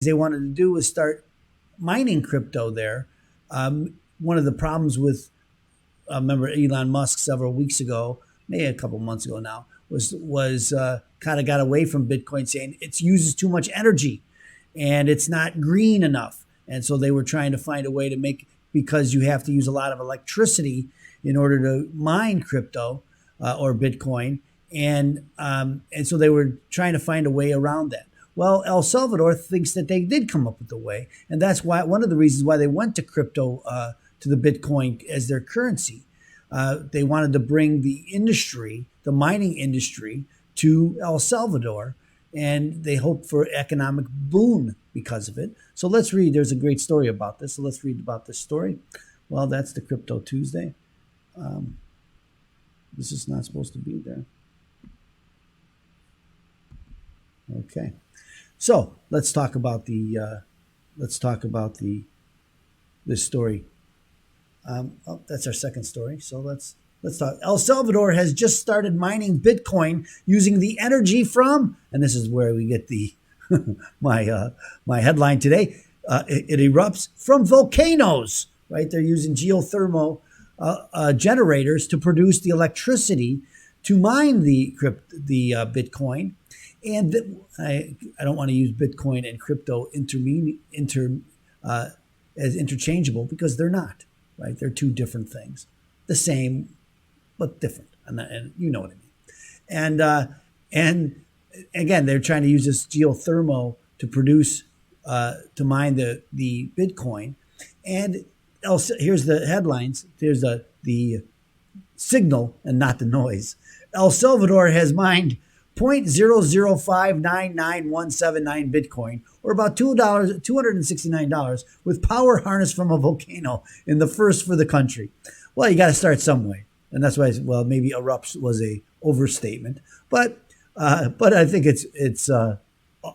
they wanted to do was start mining crypto there. One of the problems with, remember Elon Musk several weeks ago, maybe a couple months ago now, was kind of got away from Bitcoin, saying it uses too much energy and it's not green enough. And so they were trying to find a way to make, because you have to use a lot of electricity in order to mine crypto or Bitcoin, and so they were trying to find a way around that. Well, El Salvador thinks that they did come up with a way, and that's why one of the reasons why they went to crypto, to the Bitcoin as their currency. They wanted to bring the industry, the mining industry, to El Salvador, and they hope for economic boon because of it. So let's read. There's a great story about this. So let's read about this story. Well, that's the Crypto Tuesday. This is not supposed to be there. Okay, so let's talk about this story. That's our second story. So let's talk. El Salvador has just started mining Bitcoin using the energy from, and this is where we get the my headline today. It erupts from volcanoes. Right, they're using geothermal generators to produce the electricity to mine the Bitcoin. And I don't want to use Bitcoin and crypto as interchangeable, because they're not. Right, they're two different things, the same but different, and you know what I mean. And again, they're trying to use this geothermal to produce to mine the Bitcoin. And here's the headlines. Here's the signal and not the noise. El Salvador has mined 0.00599,179 Bitcoin, or about $269, with power harnessed from a volcano, in the first for the country. Well, you got to start some way, and that's why I said, well, maybe erupts was a overstatement, but I think it's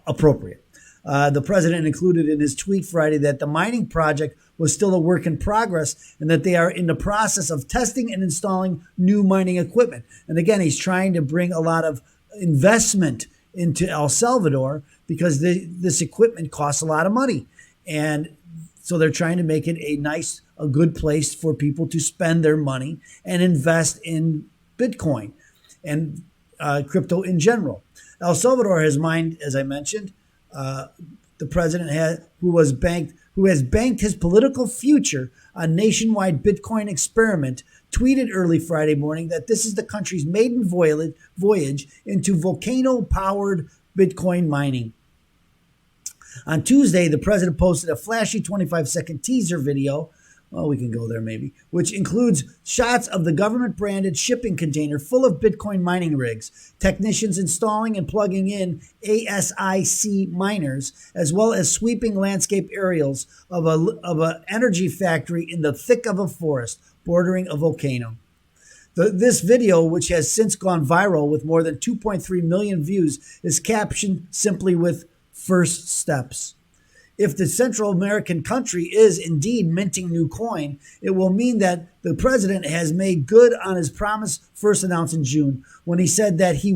appropriate. The president included in his tweet Friday that the mining project was still a work in progress and that they are in the process of testing and installing new mining equipment. And again, he's trying to bring a lot of investment into El Salvador, because this equipment costs a lot of money. And so they're trying to make it a good place for people to spend their money and invest in Bitcoin and crypto in general. El Salvador has mined, as I mentioned, the president who has banked his political future on nationwide Bitcoin experiment, tweeted early Friday morning that this is the country's maiden voyage into volcano-powered Bitcoin mining. On Tuesday, the president posted a flashy 25-second teaser video. Well, we can go there maybe, which includes shots of the government-branded shipping container full of Bitcoin mining rigs, technicians installing and plugging in ASIC miners, as well as sweeping landscape aerials of an energy factory in the thick of a forest bordering a volcano. This video, which has since gone viral with more than 2.3 million views, is captioned simply with "First Steps." If the Central American country is indeed minting new coin, it will mean that the president has made good on his promise first announced in June, when he said that he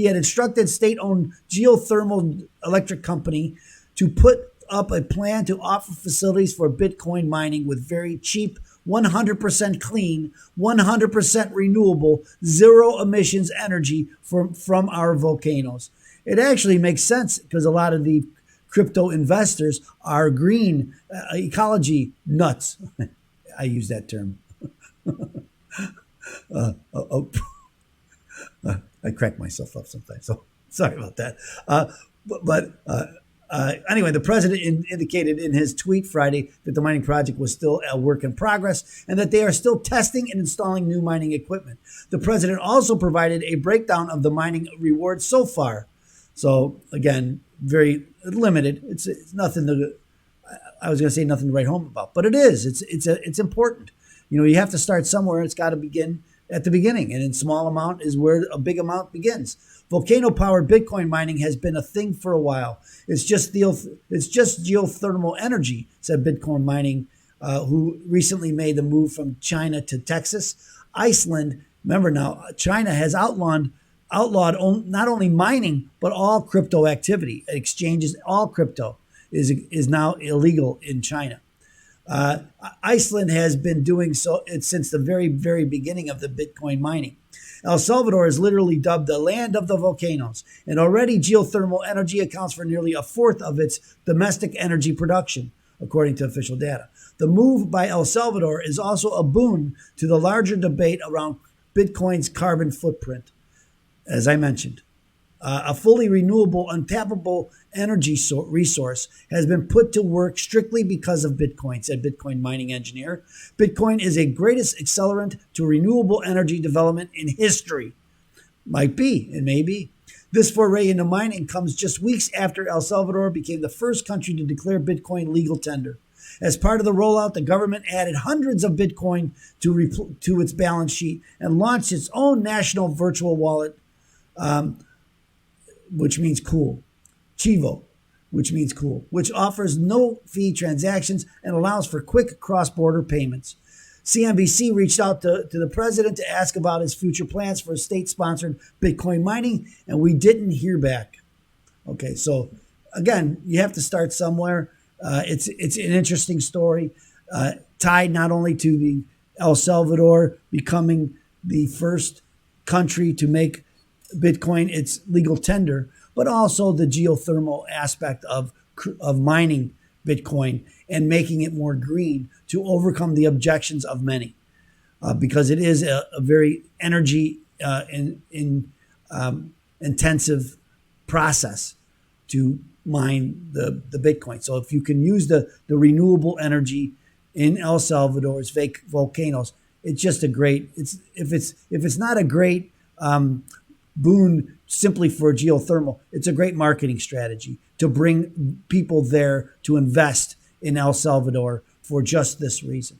had instructed state-owned geothermal electric company to put up a plan to offer facilities for Bitcoin mining with very cheap, 100% clean, 100% renewable, zero emissions energy from our volcanoes. It actually makes sense, because a lot of the crypto investors are green ecology nuts. I use that term. I crack myself up sometimes, so sorry about that. Anyway, the president indicated in his tweet Friday that the mining project was still a work in progress and that they are still testing and installing new mining equipment. The president also provided a breakdown of the mining rewards so far. So again, very limited. It's nothing I was going to say nothing to write home about, but it is. It's important. You know, you have to start somewhere. It's got to begin at the beginning, and in small amount is where a big amount begins. Volcano-powered Bitcoin mining has been a thing for a while. It's just geothermal energy, said Bitcoin mining, who recently made the move from China to Texas. Iceland, remember now, China has outlawed not only mining, but all crypto activity, exchanges, all crypto. is now illegal in China. Uh, Iceland has been doing so since the very, very beginning of the Bitcoin mining. El Salvador is literally dubbed the land of the volcanoes, and already geothermal energy accounts for nearly a fourth of its domestic energy production, according to official data. The move by El Salvador is also a boon to the larger debate around Bitcoin's carbon footprint. As I mentioned, a fully renewable, untappable energy resource has been put to work strictly because of Bitcoin, said Bitcoin mining engineer. Bitcoin is the greatest accelerant to renewable energy development in history. Might be, it may be. This foray into mining comes just weeks after El Salvador became the first country to declare Bitcoin legal tender. As part of the rollout, the government added hundreds of Bitcoin to its balance sheet and launched its own national virtual wallet, which means cool. Chivo, which means cool, which offers no fee transactions and allows for quick cross-border payments. CNBC reached out to the president to ask about his future plans for state-sponsored Bitcoin mining, and we didn't hear back. Okay, so again, you have to start somewhere. It's an interesting story, tied not only to the El Salvador becoming the first country to make Bitcoin its legal tender, but also the geothermal aspect of mining Bitcoin and making it more green to overcome the objections of many, because it is a very energy intensive process to mine the Bitcoin. So if you can use the renewable energy in El Salvador's fake volcanoes, it's just a great. If it's not a great boon simply for geothermal, it's a great marketing strategy to bring people there to invest in El Salvador for just this reason.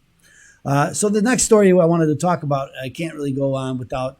So the next story I wanted to talk about, I can't really go on without